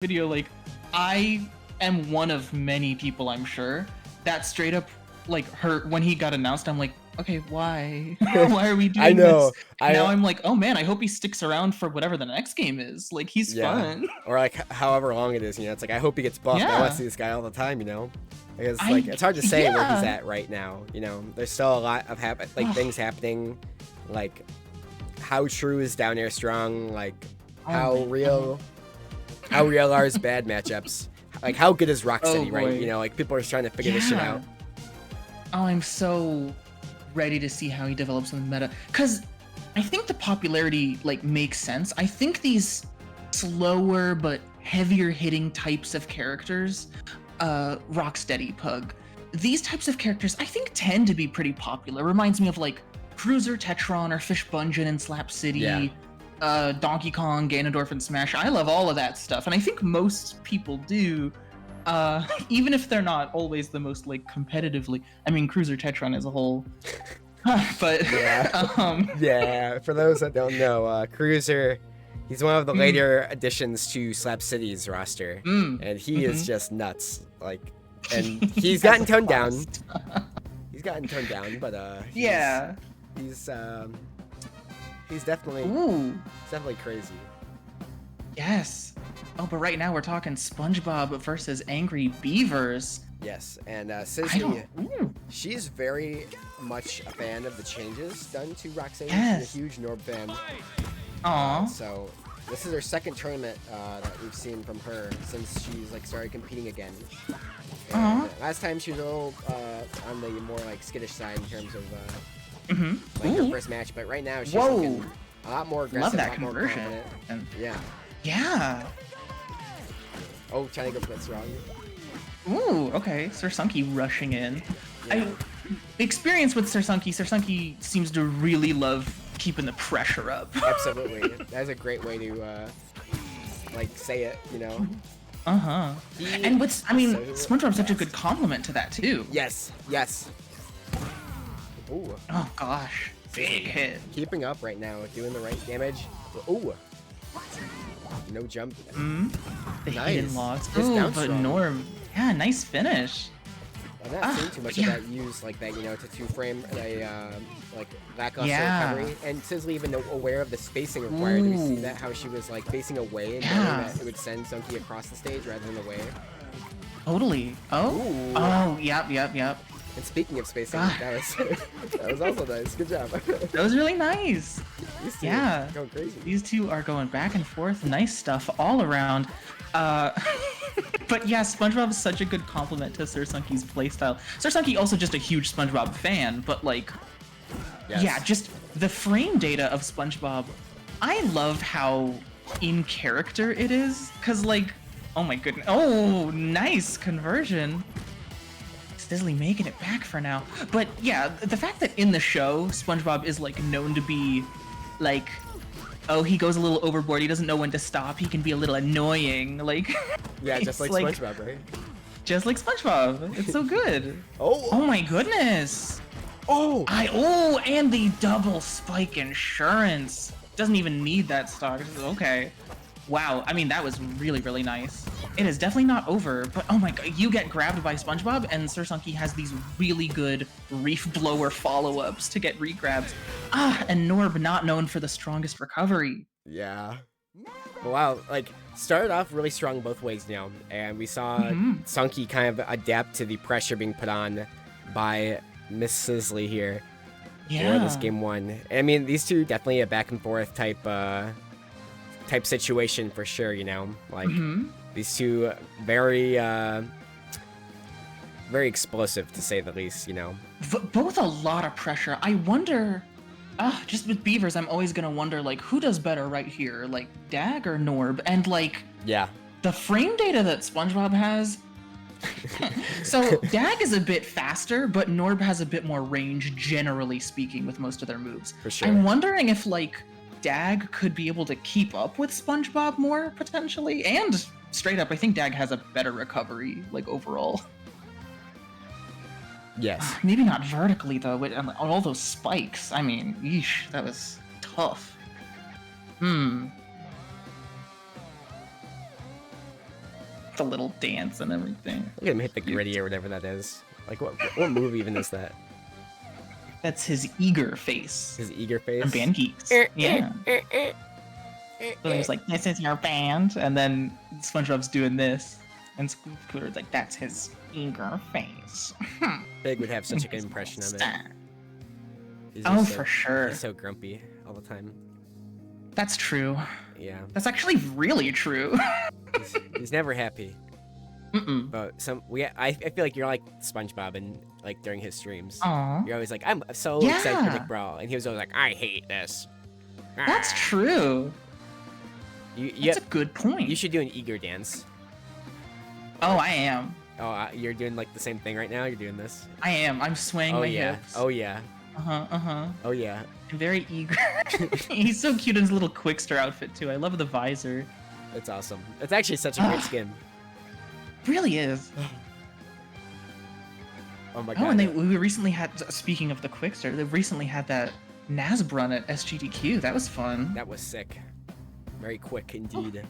video, like, I am one of many people, I'm sure, that straight up, like, hurt when he got announced. I'm like, okay, why? Why are we doing I know. this? And now I'm like, oh man, I hope he sticks around for whatever the next game is. Like, he's fun. Or like however long it is, you know. It's like I hope he gets buffed. I want to see this guy all the time, you know. Because like it's hard to say where he's at right now, you know. There's still a lot of things happening, like how true is down air strong, like how real are his bad matchups, like how good is Rocksteady, right? You know, like people are trying to figure this shit out. Oh, I'm so ready to see how he develops in the meta, because I think the popularity like makes sense. I think these slower but heavier hitting types of characters, Rocksteady, Pug, these types of characters I think tend to be pretty popular. Reminds me of like Cruiser, Tetron, or Fish Bungeon in Slap City, Donkey Kong, Ganondorf, and Smash. I love all of that stuff, and I think most people do. Even if they're not always the most like competitively. I mean, Cruiser Tetron as a whole. But for those that don't know, Cruiser, he's one of the later additions to Slap City's roster, and he is just nuts. Like, and he's gotten toned down. He's gotten toned down, but he's definitely crazy. Yes. Oh, but right now we're talking SpongeBob versus Angry Beavers. Yes, and sizzli, she's very much a fan of the changes done to Rocksteady. She's a huge Norb fan. Aww. So this is her second tournament that we've seen from her since she's like started competing again. And last time she was a little on the more like skittish side in terms of like her first match, but right now she's looking a lot more aggressive. Love that a lot conversion. more confident. Yeah. Oh, trying to go blitz wrong. Ooh, okay. Sir Sunky rushing in. Experience with Sir Sunky. Sir Sunky seems to really love keeping the pressure up. Absolutely. That's a great way to like say it, you know. And SpongeBob's such a good compliment to that too. Yes. Ooh. Oh gosh. Big hit. Keeping up right now, doing the right damage. Ooh. No jump. The hidden logs. Ooh, but Norm. Yeah, nice finish. I'm not seeing too much of that use like that, you know, to two-frame a like lackluster recovery. And sizzli even aware of the spacing required. Do we see that? How she was like facing away and knowing that it would send Sunky across the stage rather than away. Totally. Yep. And speaking of spacing, that was also nice. Good job. That was really nice. Going crazy. These two are going back and forth. Nice stuff all around. But yeah, SpongeBob is such a good compliment to Sir Sunky's playstyle. Sir Sunky also just a huge SpongeBob fan, but like, just the frame data of SpongeBob. I love how in character it is, cause like, oh my goodness, oh nice conversion. Sizzli making it back for now. But yeah, the fact that in the show, SpongeBob is like known to be like, oh, he goes a little overboard, he doesn't know when to stop, he can be a little annoying, like... Yeah, just like SpongeBob, right? Just like SpongeBob. It's so good. Oh my goodness. And the double spike insurance. Doesn't even need that stock. Okay. Wow, I mean, that was really, really nice. It is definitely not over, but oh my god, you get grabbed by SpongeBob, and Sir Sunky has these really good reef blower follow-ups to get re-grabs. And Norb not known for the strongest recovery. Yeah. Wow, like, started off really strong both ways now, and we saw Sunky kind of adapt to the pressure being put on by Miss Sizzli here for this game one. I mean, these two definitely a back and forth type situation for sure, you know, like these two very explosive to say the least, you know. Both a lot of pressure. I wonder, just with Beavers, I'm always gonna wonder like who does better right here, like Dag or Norb, and like the frame data that SpongeBob has. So Dag is a bit faster, but Norb has a bit more range, generally speaking, with most of their moves. For sure. I'm wondering if like Dag could be able to keep up with SpongeBob more, potentially. And straight up, I think Dag has a better recovery, like, overall. Yes. Maybe not vertically, though, with all those spikes. I mean, yeesh, that was tough. The little dance and everything. Look at him hit the gritty or whatever that is. Like, what move even is that? That's his eager face. His eager face? From Band Geeks. Yeah. So he's like, this is your band. And then SpongeBob's doing this. And Scooter's like, that's his eager face. Big would have such a good impression of it. Oh, for sure. He's so grumpy all the time. That's true. Yeah. That's actually really true. he's never happy. But I feel like you're like SpongeBob and like during his streams. Aww. You're always like, I'm so excited for Nick Brawl, and he was always like, I hate this. That's true. That's a good point. You should do an eager dance. Oh, I am. Oh, you're doing like the same thing right now. You're doing this. I am. I'm swaying my hips. Oh yeah. Oh yeah. I'm very eager. He's so cute in his little Quickster outfit too. I love the visor. It's awesome. It's actually such a great skin. Really is. Oh my god. Oh, and we recently had, speaking of the Quickster, they recently had that NASB run at SGDQ. That was fun. That was sick. Very quick indeed.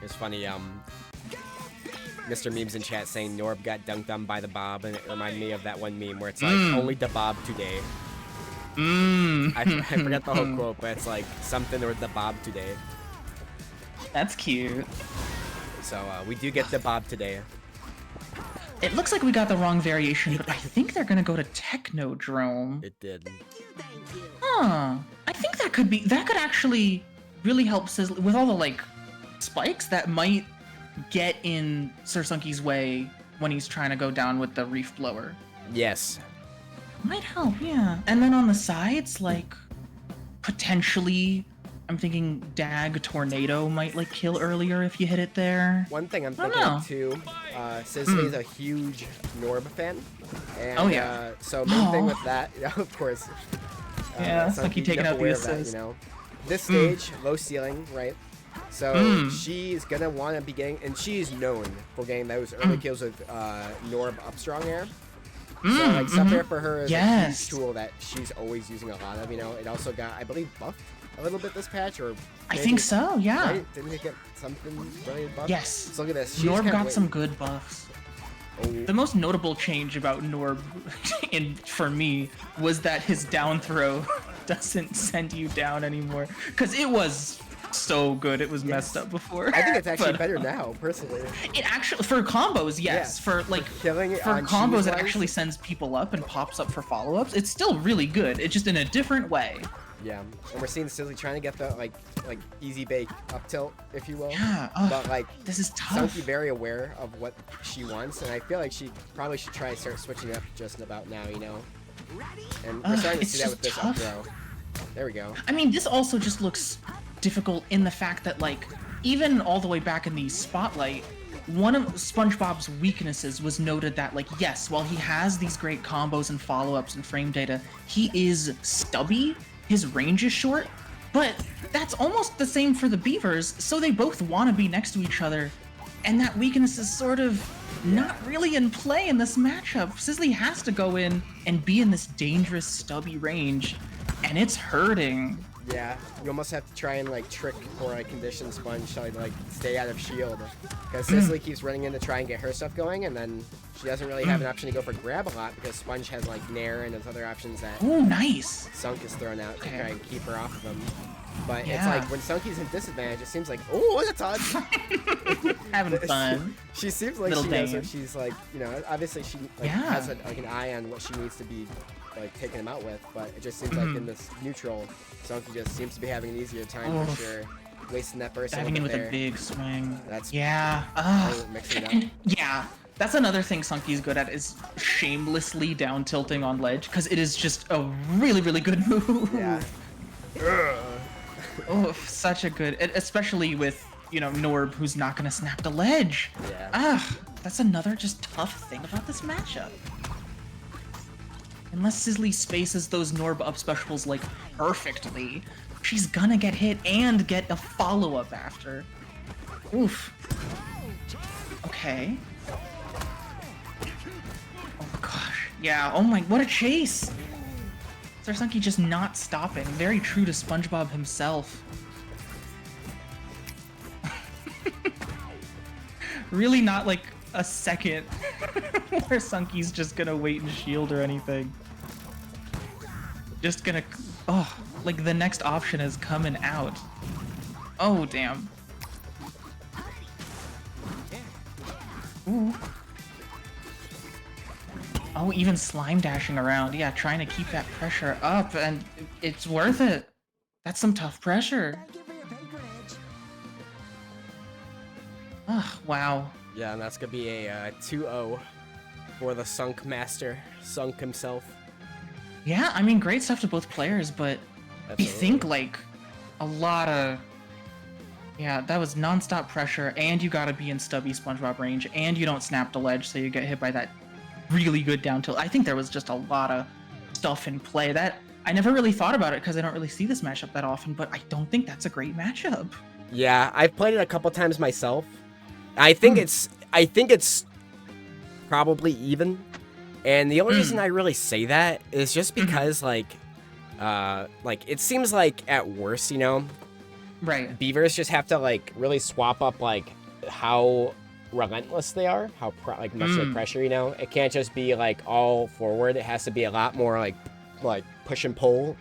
It's funny, Mr. Memes in chat saying Norb got dunked on by the Bob, and it reminded me of that one meme where it's like, only the Bob today. I forgot the whole quote, but it's like, something or the Bob today. That's cute. So, we do get the Bob today. It looks like we got the wrong variation, but I think they're gonna go to Technodrome. It did. Huh. I think that could actually really help Sizzli with all the, like, spikes that might get in Sir Sunky's way when he's trying to go down with the Reef Blower. Yes. Might help, yeah. And then on the sides, like, potentially, I'm thinking Dag Tornado might, like, kill earlier if you hit it there. One thing I'm thinking of, too, Sizzli's a huge Norb fan. And, so main thing with that, of course. Yeah, Sunky taking out the assist. You know, this stage, low ceiling, right? So she's gonna want to be getting, and she's known for getting those early kills with Norb up strong air. So like stuff there for her is a huge tool that she's always using a lot of. You know, it also got, I believe, buffed a little bit this patch, or I think so. Yeah. Right? Didn't it get something really buffed? Yes. So look at this. Norb got some good buffs. Oh. The most notable change about Norb, for me, was that his down throw doesn't send you down anymore, because it was so good. It was messed up before. I think it's actually better now, personally. It actually, for combos, yes. For like for combos, it actually sends people up and pops up for follow-ups. It's still really good. It's just in a different way. Yeah, and we're seeing Sizzli trying to get the like easy bake up tilt, if you will. Yeah. But like this is tough. Sunky very aware of what she wants, and I feel like she probably should try to start switching up just about now, you know. And we're starting to see that with this up throw. There we go. I mean, this also just looks difficult in the fact that, like, even all the way back in the Spotlight, one of SpongeBob's weaknesses was noted that, like, yes, while he has these great combos and follow-ups and frame data, he is stubby, his range is short, but that's almost the same for the Beavers, so they both want to be next to each other, and that weakness is sort of not really in play in this matchup. Sizzli has to go in and be in this dangerous, stubby range, and it's hurting. Yeah, you almost have to try and like trick or like condition Sponge to like stay out of shield, because Sizzli keeps running in to try and get her stuff going, and then she doesn't really have an option to go for grab a lot because Sponge has like Nair and those other options that Sunk is thrown out to try and keep her off of them. But it's like when Sunky's in disadvantage, it seems like, oh, that's odd. Having fun. She seems like she knows what she's like, you know, obviously she like, has like an eye on what she needs to be like taking him out with, but it just seems like in this neutral, Sunky just seems to be having an easier time for sure. Wasting that burst diving in with a big swing. That's mixing it up. Yeah. That's another thing Sunky's good at, is shamelessly down tilting on ledge, because it is just a really, really good move. Yeah. Oh, such a good, especially with, you know, Norb, who's not gonna snap the ledge. Yeah. That's another just tough thing about this matchup. Unless Sizzli spaces those Norb up specials like perfectly, she's gonna get hit and get a follow-up after. Oof. Okay. Oh gosh. Yeah, oh my, what a chase! Sir Sunky just not stopping. Very true to SpongeBob himself. really not like a second where Sunky's just gonna wait and shield or anything. Just gonna, oh, like the next option is coming out. Oh, damn. Ooh. Oh, even slime dashing around. Yeah, trying to keep that pressure up, and it's worth it. That's some tough pressure. Oh, wow. Yeah, and that's gonna be a 2-0 for the Sunk Master, Sunk himself. Yeah, I mean, great stuff to both players, but Absolutely. you think like a lot of... Yeah, that was non-stop pressure, and you gotta be in stubby SpongeBob range, and you don't snap the ledge, so you get hit by that really good down tilt. I think there was just a lot of stuff in play that I never really thought about it because I don't really see this matchup that often, but I don't think that's a great matchup. Yeah, I've played it a couple times myself. I think it's probably even. And the only reason I really say that is just because like it seems like at worst, you know, right, Beavers just have to like really swap up like how relentless they are, how much of the pressure, you know. It can't just be like all forward. It has to be a lot more like push and pull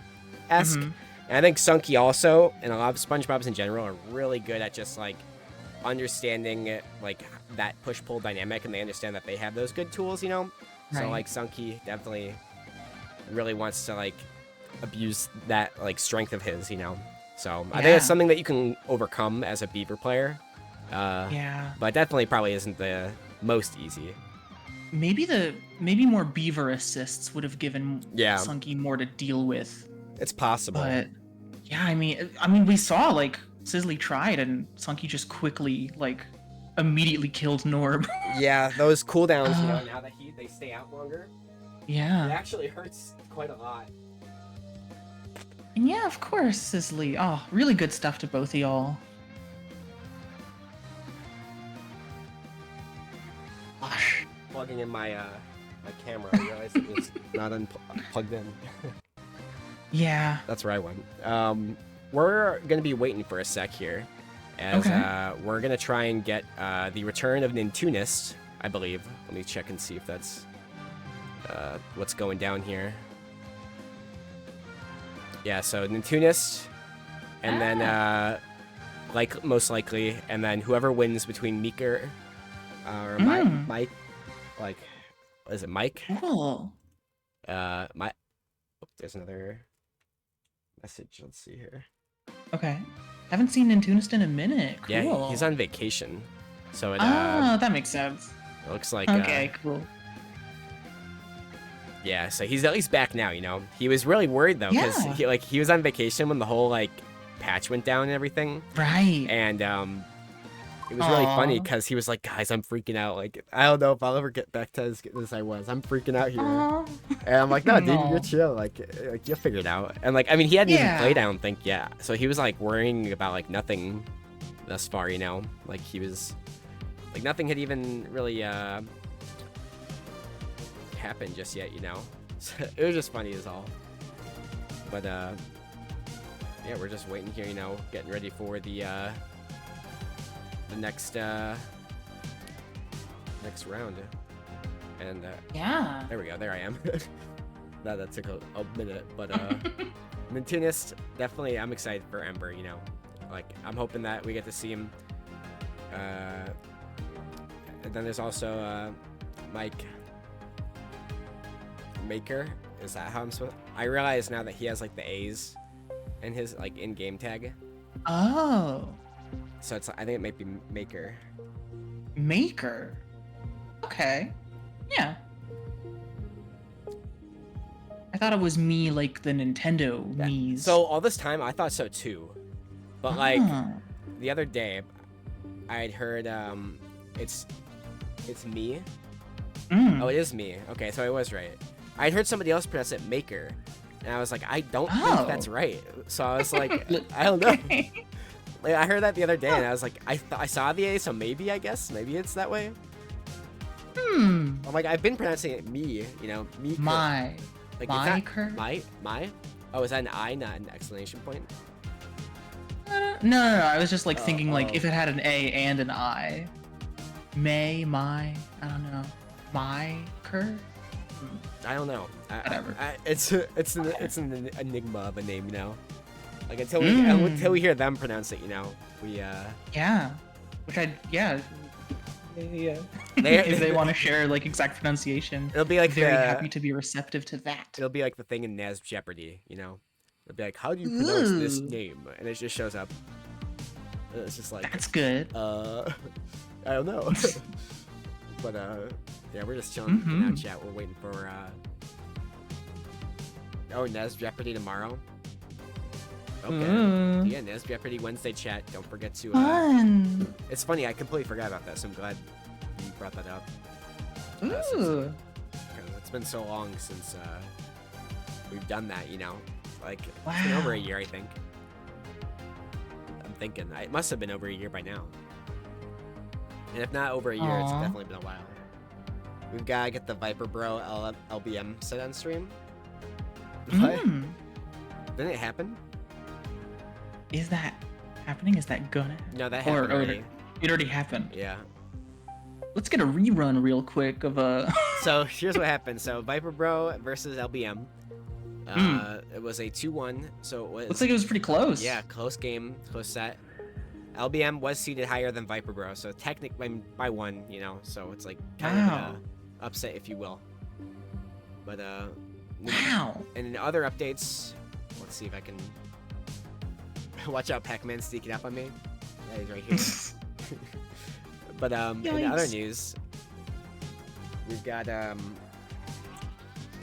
esque. And I think Sunky also, and a lot of SpongeBob's in general, are really good at just like understanding like that push pull dynamic, and they understand that they have those good tools, you know. right. So like Sunky definitely really wants to like abuse that like strength of his, you know. So I think it's something that you can overcome as a Beaver player. Yeah. But definitely probably isn't the most easy. Maybe more Beaver assists would have given Sunky more to deal with. It's possible. But yeah, I mean we saw like Sizzli tried and Sunky just quickly like immediately killed Norb. Yeah, those cooldowns, you know, now that they stay out longer. Yeah. It actually hurts quite a lot. And yeah, of course, Sizzli. Oh, really good stuff to both of y'all. Gosh. Plugging in my my camera, I realized it was not plugged in. Yeah. That's where I went. We're gonna be waiting for a sec here, as we're gonna try and get the return of Nintoonist, I believe. Let me check and see if that's what's going down here. Yeah, so Nintoonist, and then most likely, and then whoever wins between Meeker or Mike, like, what is it, Mike? Cool. There's another message. Let's see here. Okay. Haven't seen Nintoonist in a minute. Cool. Yeah, he's on vacation. So it that makes sense. it looks like okay, cool. Yeah, so he's at least back now, you know. He was really worried though, because he was on vacation when the whole like patch went down and everything. Right. And it was really funny because he was like, guys, I'm freaking out. Like, I don't know if I'll ever get back to as good as I was. I'm freaking out here. And I'm like, no, dude, you're chill. Like you'll figure it out. And like, I mean, he hadn't even played, I don't think, yet. So he was like worrying about like nothing thus far, you know. Like he was like nothing had even really happened just yet, you know. So it was just funny as all. But yeah, we're just waiting here, you know, getting ready for the next next round. And yeah, there we go, there I am. that took a minute, but Nintoonist, definitely I'm excited for Ember, you know. Like I'm hoping that we get to see him. And then there's also Mike Maker. Is that how I'm supposed? I realize now that he has like the A's in his like in-game tag. Oh. So it's, I think it might be Maker. Maker. Okay. Yeah. I thought it was me, like the Nintendo Mii's. So all this time I thought so too, but like the other day, I had heard it's me. Oh, it is me. Okay, so I was right. I'd heard somebody else pronounce it Maker, and I was like, I don't think that's right. So I was like, I don't know. Like, I heard that the other day, and I was like, I saw the A, so maybe, I guess, maybe it's that way. I'm like, I've been pronouncing it me, you know, me. My. Like, Maker? My? Oh, is that an I, not an exclamation point? No. I was just like thinking like if it had an A and an I. I don't know. Kerr? I don't know. Whatever. It's an enigma of a name, you know. Like until we hear them pronounce it, you know, we Yeah. Yeah. If they want to share like exact pronunciation, it'll be like very happy to be receptive to that. It'll be like the thing in NASB Jeopardy, you know. It'll be like, how do you pronounce this name? And it just shows up. And it's just like, that's good. I don't know. But yeah, we're just chilling in our chat. We're waiting for NASB Jeopardy tomorrow. Okay. Yeah, NASB Jeopardy Wednesday chat. Don't forget to. Fun. It's funny. I completely forgot about that. So I'm glad you brought that up. Ooh. It's been so long since we've done that. You know, like wow. It's been over a year, I think. I'm thinking it must have been over a year by now. And if not over a year, it's definitely been a while. We've got to get the Viper Bro LBM set on stream. What? Didn't it happen? Is that happening? Is that gonna happen? No, that happened already. It already happened. Yeah. Let's get a rerun real quick of a... So, here's what happened. So, Viper Bro versus LBM. It was a 2-1, so it was... Looks like it was pretty close. Yeah, close game, close set. LBM was seeded higher than Viper Bro, so technically by 1, you know, so it's like kind of an upset, if you will. But, wow. And in other updates, let's see if I can... Watch out, Pac-Man sneaking up on me. Yeah, he's right here. But in other news, we've got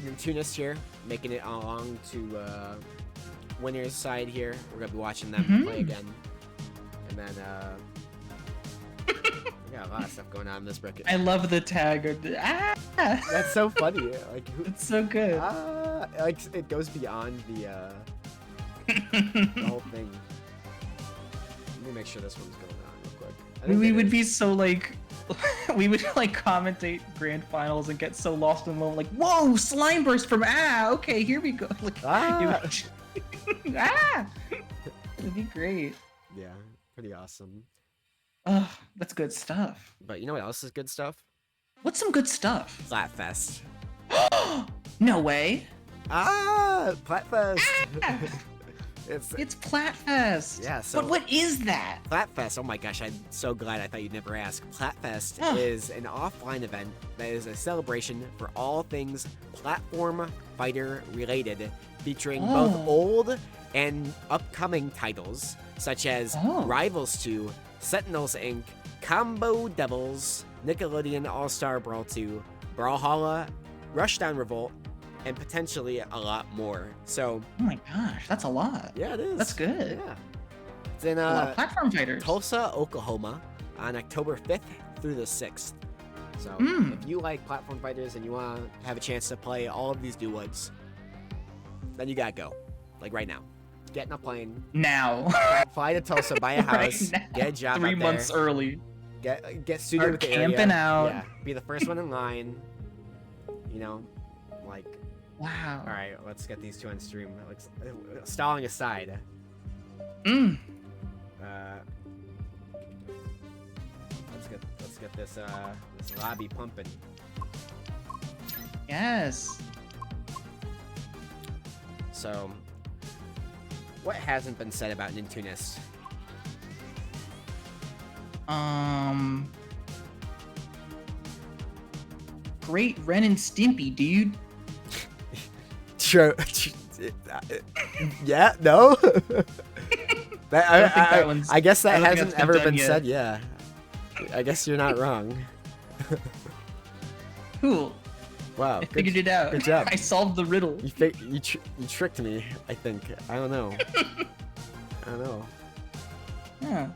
Nintoonist here, making it along to winner's side here. We're gonna be watching them play again. And then we got a lot of stuff going on in this bracket. I love the tag. That's so funny. Like it's so good. Like it goes beyond the whole thing. Let me make sure this one's going on real quick. We would be so like, we would like commentate grand finals and get so lost in the moment. Like, whoa, slime burst from okay, here we go. Like, it'd be great. Yeah, pretty awesome. That's good stuff. But you know what else is good stuff? What's some good stuff? Plat Fest. No way. Plat Fest. It's Plat Fest. Yeah, so... But what is that? Plat Fest, oh my gosh, I'm so glad I thought you'd never ask. Plat Fest is an offline event that is a celebration for all things platform fighter related, featuring both old and upcoming titles, such as Rivals 2, Sentinels Inc., Combo Devils, Nickelodeon All-Star Brawl 2, Brawlhalla, Rushdown Revolt, and potentially a lot more. So, oh my gosh, that's a lot. Yeah, it is. That's good. Yeah. It's in a lot of platform fighters. Tulsa, Oklahoma, on October 5th through the 6th. So, if you like platform fighters and you want to have a chance to play all of these duels, then you gotta go. Like right now. Get in a plane. Now. Fly to Tulsa, buy a house, get a job 3 months early. Get suited with the area. Camping out. Yeah. Be the first one in line. You know, like. Wow. All right, let's get these two on stream. Like, stalling aside. Let's get this lobby pumping. Yes. So, what hasn't been said about Nintoonist? Great Ren and Stimpy, dude. Sure. Yeah, no. I guess that hasn't ever been said. Yeah. I guess you're not wrong. Cool. Wow. I figured it out. Good job. I solved the riddle. You tricked me, I think. I don't know. Yeah.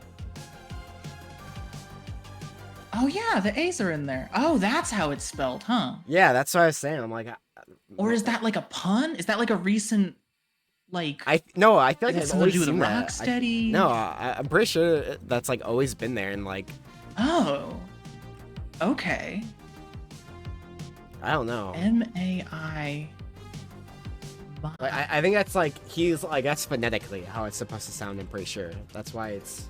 Oh yeah, the A's are in there. Oh, that's how it's spelled, huh? Yeah, that's what I was saying. I'm like, or is that like a pun? Is that like a recent, like? I feel like I've always seen that. Rocksteady. I'm pretty sure that's like always been there, and like. Oh. Okay. I don't know. M-A-I. Like, I think that's like that's phonetically how it's supposed to sound. I'm pretty sure that's why it's